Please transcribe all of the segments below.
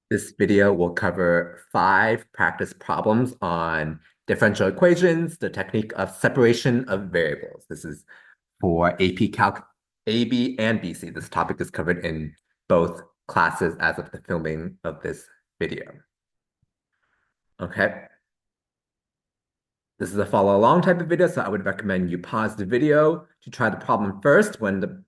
This video will cover 5 practice problems on differential equations, the technique of separation of variables. This is for AP Calc A, B, and BC. This topic is covered in both classes as of the filming of this video. Okay. This is a follow along type of video, so I would recommend you pause the video to try the problem first when the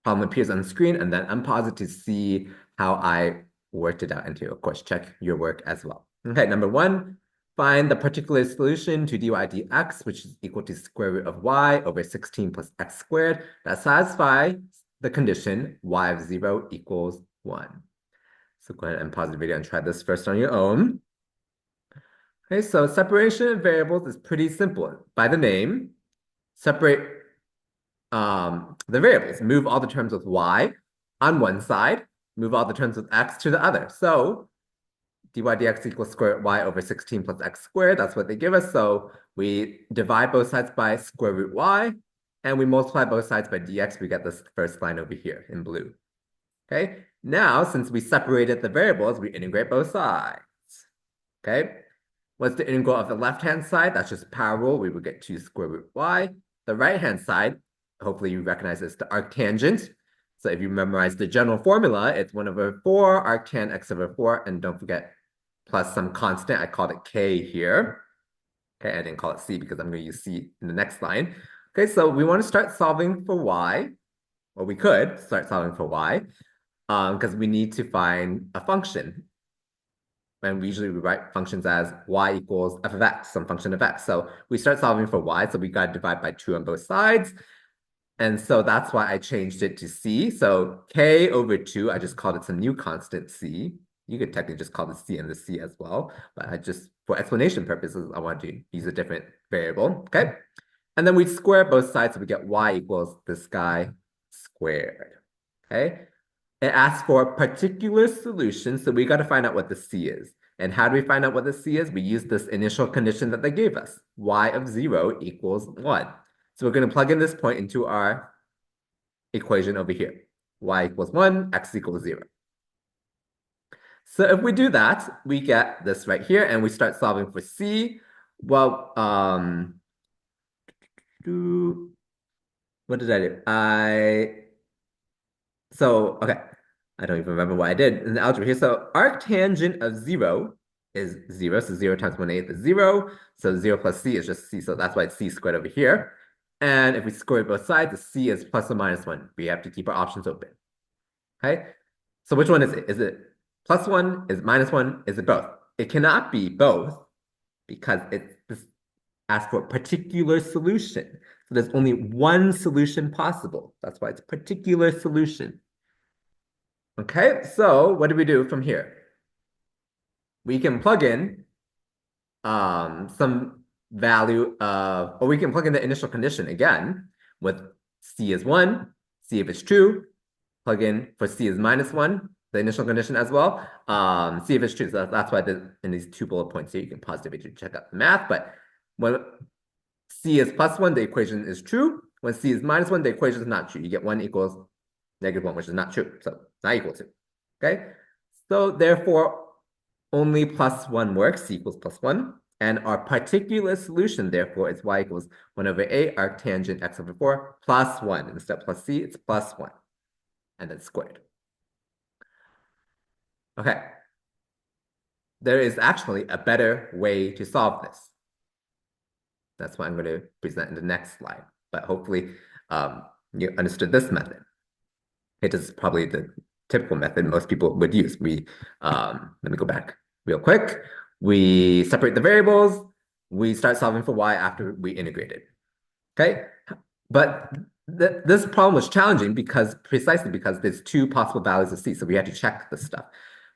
problem appears on the screen, and then unpause it to see how I worked it out, and to, of course, check your work as well. Okay, number 1, find the particular solution to dy dx, which is equal to square root of y over 16 plus x squared, that satisfies the condition y of 0 equals 1. So go ahead and pause the video and try this first on your own. Okay, so separation of variables is pretty simple. By the name, separate the variables. Move all the terms with y on one side, move all the terms with x to the other. So dy dx equals square root y over 16 plus x squared. That's what they give us. So we divide both sides by square root y, and we multiply both sides by dx. We get this first line over here in blue. Okay, now since we separated the variables, we integrate both sides. Okay. What's the integral of the left-hand side? That's just power rule. We would get 2 square root y. The right-hand side, hopefully you recognize this, the arctangent. So if you memorize the general formula, it's 1 over 4 arctan x over 4. And don't forget, plus some constant. I called it k here. Okay, I didn't call it c because I'm going to use c in the next line. Okay, so we want to start solving for y. Or we could start solving for y because we need to find a function. And we usually write functions as y equals f of x, some function of x. So we start solving for y, so we got to divide by 2 on both sides. And so that's why I changed it to c. So k over 2, I just called it some new constant c. You could technically just call the c and the c as well. But I just, for explanation purposes, I want to use a different variable, okay? And then we square both sides, so we get y equals this guy squared, okay? It asks for a particular solution, so we got to find out what the c is. And how do we find out what the c is? We use this initial condition that they gave us, y of 0 equals 1. So we're going to plug in this point into our equation over here. Y equals 1, x equals 0. So if we do that, we get this right here, and we start solving for c. Well, what did I do? Okay. I don't even remember what I did in the algebra here. So arctangent of 0 is 0. So 0 times 1/8 is 0. So 0 plus c is just c. So that's why it's c squared over here. And if we square both sides, the c is plus or minus 1. We have to keep our options open. Okay? So which one is it? Is it plus 1? Is it minus 1? Is it both? It cannot be both because this asks for a particular solution. So there's only one solution possible. That's why it's particular solution. Okay, so what do we do from here? We can plug in some value of, or we can plug in the initial condition again with c is 1, see if it's true, plug in for c is minus 1, the initial condition as well, see if it's true. So that's why in these 2 bullet points here, you can pause the video to check out the math. But when c is plus 1, the equation is true. When c is minus 1, the equation is not true. You get 1 equals -1, which is not true. So not equal to. Okay? So therefore, only plus 1 works, c equals plus 1. And our particular solution, therefore, is y equals 1 over a arctangent x over 4 plus 1. Instead of plus c, it's plus 1. And then squared. Okay. There is actually a better way to solve this. That's what I'm going to present in the next slide. But hopefully, you understood this method. It is probably the typical method most people would use. Let me go back real quick. We separate the variables. We start solving for y after we integrate it. Okay, but this problem was challenging precisely because there's 2 possible values of c, so we had to check this stuff.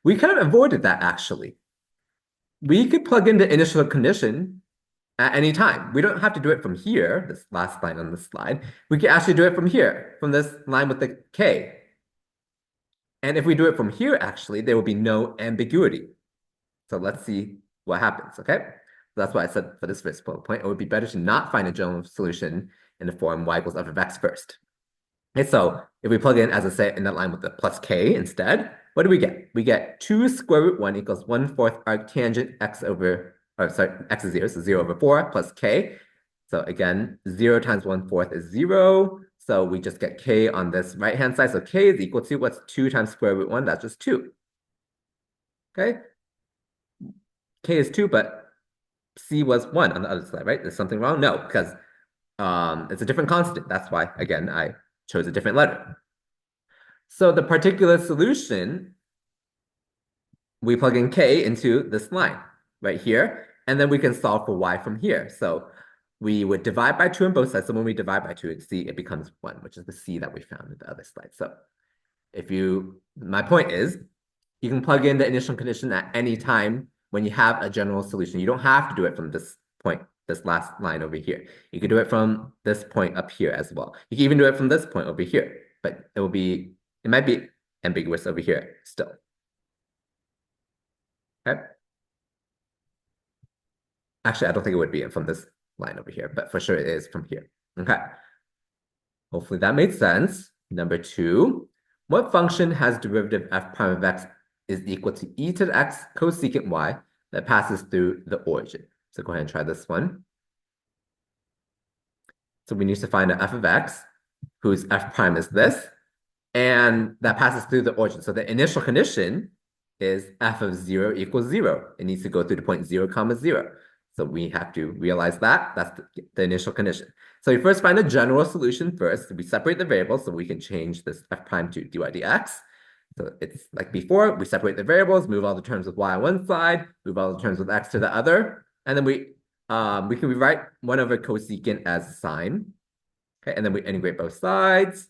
We kind of avoided that actually. We could plug in the initial condition at any time. We don't have to do it from here, this last line on this slide. We can actually do it from here, from this line with the k. And if we do it from here, actually, there will be no ambiguity. So let's see what happens, okay? So that's why I said for this first point, it would be better to not find a general solution in the form y equals f of x first. Okay, so if we plug in, as I say, in that line with the plus k instead, what do we get? We get 2 square root 1 equals 1/4 arctangent x over, or sorry, x is 0, so 0 over 4 plus k. So again, 0 times 1/4 is 0. So we just get k on this right-hand side. So k is equal to, what's 2 times square root 1? That's just 2. Okay? K is 2, but c was 1 on the other side, right? There's something wrong? No, because it's a different constant. That's why, again, I chose a different letter. So the particular solution, we plug in k into this line right here, and then we can solve for y from here. So we would divide by 2 on both sides. So when we divide by 2, see, it becomes 1, which is the c that we found in the other slide. So my point is, you can plug in the initial condition at any time when you have a general solution. You don't have to do it from this point, this last line over here. You can do it from this point up here as well. You can even do it from this point over here, but it might be ambiguous over here still. Okay. Actually, I don't think it would be from this line over here, but for sure it is from here. Okay. Hopefully that made sense. Number 2, what function has derivative f prime of x is equal to e to the x cosecant y that passes through the origin? So go ahead and try this one. So we need to find an f of x whose f prime is this, and that passes through the origin. So the initial condition is f of 0 equals 0. It needs to go through the point 0, 0. So we have to realize that. That's the initial condition. So we first find a general solution first. We separate the variables so we can change this f prime to dy dx. So it's like before, we separate the variables, move all the terms with y on one side, move all the terms with x to the other, and then we can rewrite 1 over cosecant as sine. Okay, and then we integrate both sides.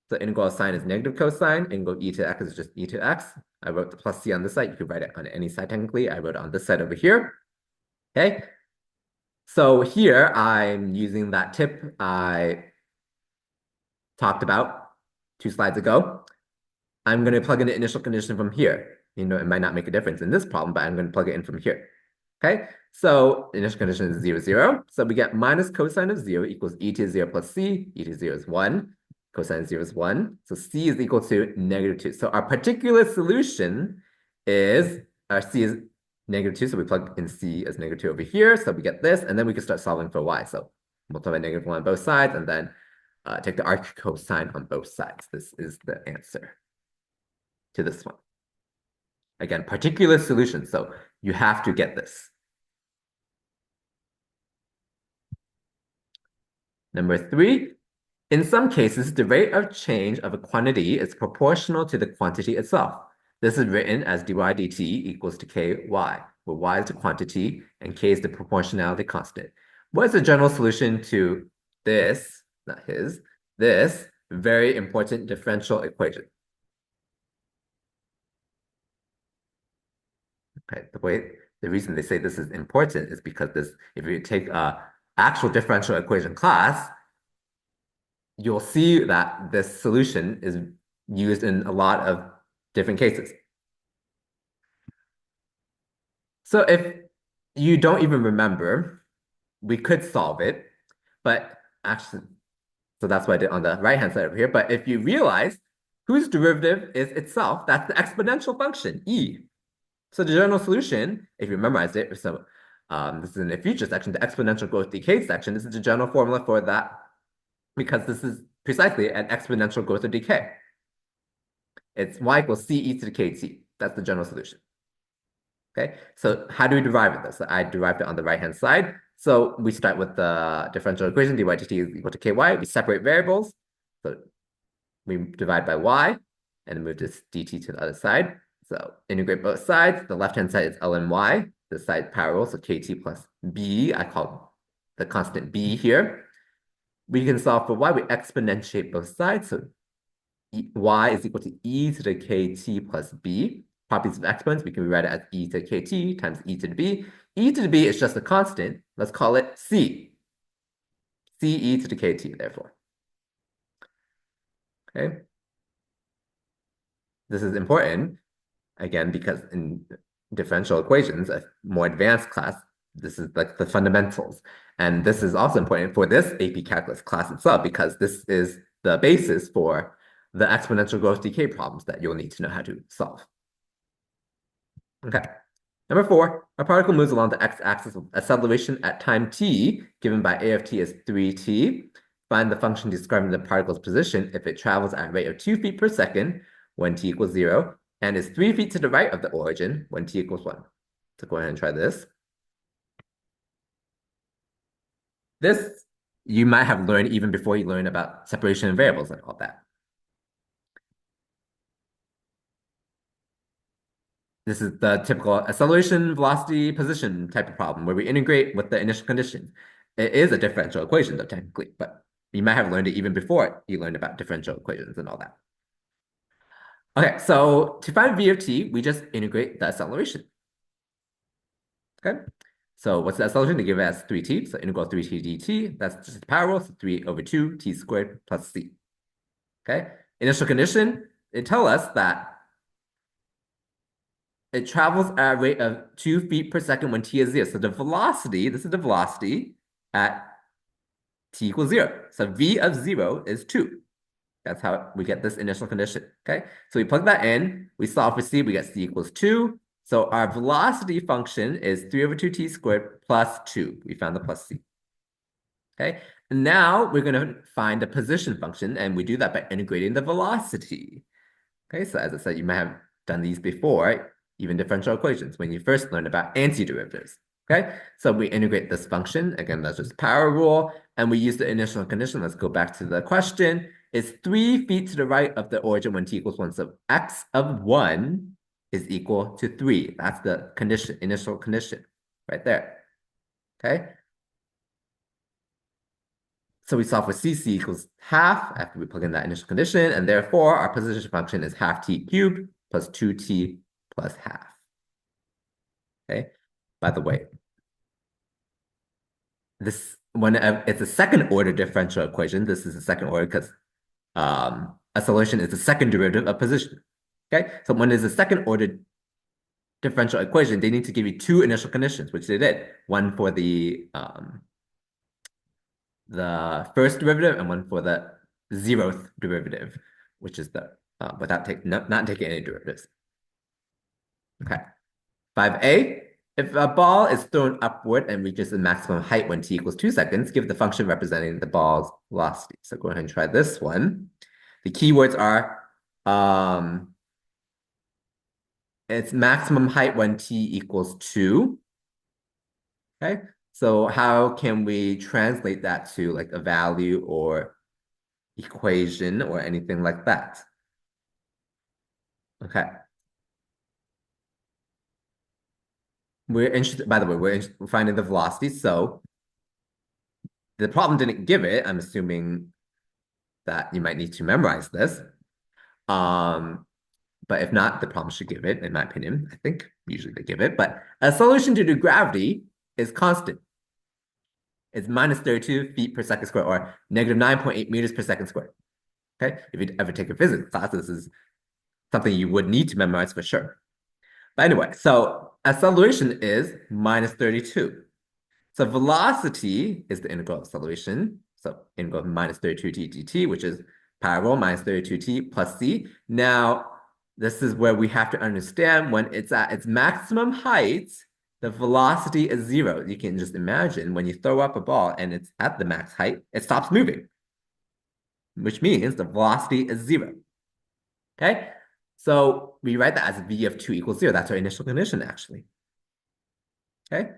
So integral of sine is negative cosine. Integral e to x is just e to x. I wrote the plus c on this side. You could write it on any side technically. I wrote it on this side over here. Okay. So here I'm using that tip I talked about 2 slides ago. I'm going to plug in the initial condition from here. It might not make a difference in this problem, but I'm going to plug it in from here. Okay, so the initial condition is 0, 0. So we get minus cosine of 0 equals e to 0 plus c. E to 0 is 1. Cosine of 0 is 1. So c is equal to negative 2. So our particular solution is, our c is negative 2. So we plug in c as negative 2 over here. So we get this, and then we can start solving for y. So multiply negative 1 on both sides, and then take the arc cosine on both sides. This is the answer to this one. Again, particular solution. So you have to get this. Number 3, in some cases, the rate of change of a quantity is proportional to the quantity itself. This is written as dy dt equals to ky, where y is the quantity and k is the proportionality constant. What is the general solution to this, this very important differential equation? Okay, the reason they say this is important is because if you take a actual differential equation class, you'll see that this solution is used in a lot of different cases. So if you don't even remember, we could solve it, but actually, so that's what I did on the right-hand side over here. But if you realize whose derivative is itself, that's the exponential function, e. So the general solution, if you memorize it, so this is in the future section, the exponential growth decay section, this is the general formula for that, because this is precisely an exponential growth or decay. It's y equals c e to the kt. That's the general solution. Okay, so how do we derive this? So I derived it on the right-hand side. So we start with the differential equation, dy dt is equal to ky. We separate variables. So we divide by y and move this dt to the other side. So integrate both sides. The left-hand side is ln y. This side parallel, so kt plus b. I call the constant b here. We can solve for y. We exponentiate both sides. So y is equal to e to the kt plus b. Properties of exponents, we can rewrite it as e to the kt times e to the b. E to the b is just a constant. Let's call it c. c e to the kt, therefore. Okay. This is important, again, because in differential equations, a more advanced class, this is like the fundamentals. And this is also important for this AP Calculus class itself, because this is the basis for the exponential growth decay problems that you'll need to know how to solve. Okay. Number 4, a particle moves along the x-axis with acceleration at time t, given by a of t is 3t. Find the function describing the particle's position if it travels at a rate of 2 feet per second when t equals 0, and is 3 feet to the right of the origin when t equals 1. So go ahead and try this. This you might have learned even before you learn about separation of variables and all that. This is the typical acceleration, velocity, position type of problem where we integrate with the initial conditions. It is a differential equation, though, technically, but you might have learned it even before you learned about differential equations and all that. Okay, so to find v of t, we just integrate the acceleration. Okay, so what's the acceleration? They give it as 3t, so integral 3t dt, that's just the power rule, so 3 over 2 t squared plus c. Okay, initial condition, it tells us that it travels at a rate of 2 feet per second when t is 0. So the velocity, this is the velocity at t equals 0. So v of 0 is 2. That's how we get this initial condition, okay? So we plug that in, we solve for c, we get c equals 2. So our velocity function is 3 over 2t squared plus 2. We found the plus c, okay? And now we're going to find the position function, and we do that by integrating the velocity. Okay, so as I said, you might have done these before, even differential equations, when you first learned about antiderivatives. Okay, so we integrate this function. Again, that's just power rule. And we use the initial condition. Let's go back to the question. It's 3 feet to the right of the origin when t equals 1. So x of 1 is equal to 3. That's the condition, initial condition right there. Okay. So we solve for c equals half after we plug in that initial condition, and therefore our position function is half t cubed plus 2t plus half. Okay. By the way, this when it's a second order differential equation, this is a second order because acceleration is the second derivative of position. Okay. So when there's a second order differential equation, they need to give you two initial conditions, which they did. One for the first derivative and one for the zeroth derivative, which is the without not taking any derivatives. Okay. 5a, if a ball is thrown upward and reaches the maximum height when t equals 2 seconds, give the function representing the ball's velocity. So go ahead and try this one. The keywords are its maximum height when t equals 2. Okay. So how can we translate that to like a value or equation or anything like that? Okay. We're interested, by the way, we're finding the velocity. So the problem didn't give it. I'm assuming that you might need to memorize this. But if not, the problem should give it, in my opinion. I think usually they give it. But a solution due to gravity is constant. It's minus 32 feet per second squared, or negative 9.8 meters per second squared. Okay, if you ever take a physics class, this is something you would need to memorize for sure. But anyway, so acceleration is minus 32. So velocity is the integral of acceleration. So integral of minus 32t dt, which is power rule minus 32t plus c. Now, this is where we have to understand when it's at its maximum height, the velocity is 0. You can just imagine when you throw up a ball and it's at the max height, it stops moving, which means the velocity is 0. Okay? So we write that as v of 2 equals 0. That's our initial condition, actually. Okay?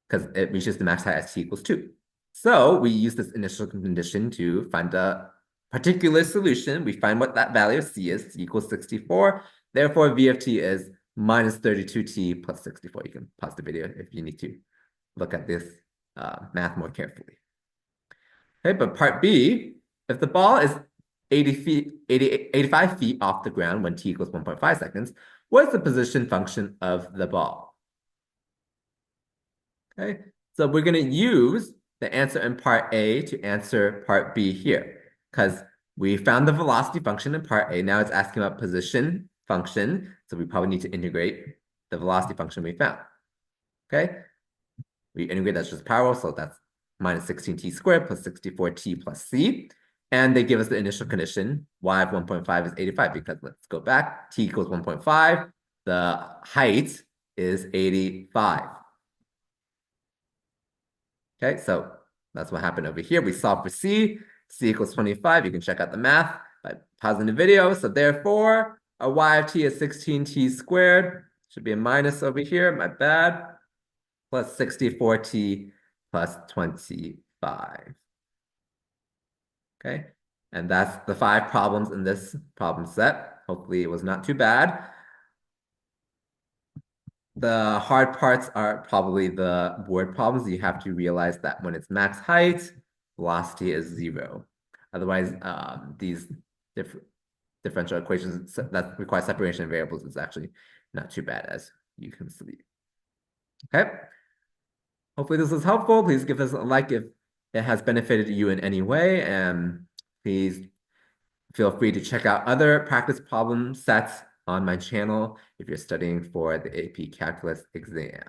Because it reaches the max height as t equals 2. So we use this initial condition to find a particular solution. We find what that value of c is, c equals 64. Therefore, v of t is minus 32t plus 64. You can pause the video if you need to look at this math more carefully. Okay, but part B, if the ball is 85 feet off the ground when t equals 1.5 seconds, what is the position function of the ball? Okay, so we're going to use the answer in part A to answer part B here, because we found the velocity function in part A. Now it's asking about position function, so we probably need to integrate the velocity function we found. Okay, we integrate that's just power, so that's minus 16t squared plus 64t plus c. And they give us the initial condition, y of 1.5 is 85, because let's go back, t equals 1.5, the height is 85. Okay, so that's what happened over here. We solved for c equals 25. You can check out the math by pausing the video. So therefore, a y of t is 16t squared. Should be a minus over here, my bad, plus 64t plus 25. Okay, and that's the 5 problems in this problem set. Hopefully it was not too bad. The hard parts are probably the word problems. You have to realize that when it's max height, velocity is 0. Otherwise, these differential equations that require separation of variables is actually not too bad, as you can see. Okay. Hopefully this was helpful. Please give us a like if it has benefited you in any way, and please feel free to check out other practice problem sets on my channel if you're studying for the AP Calculus exam.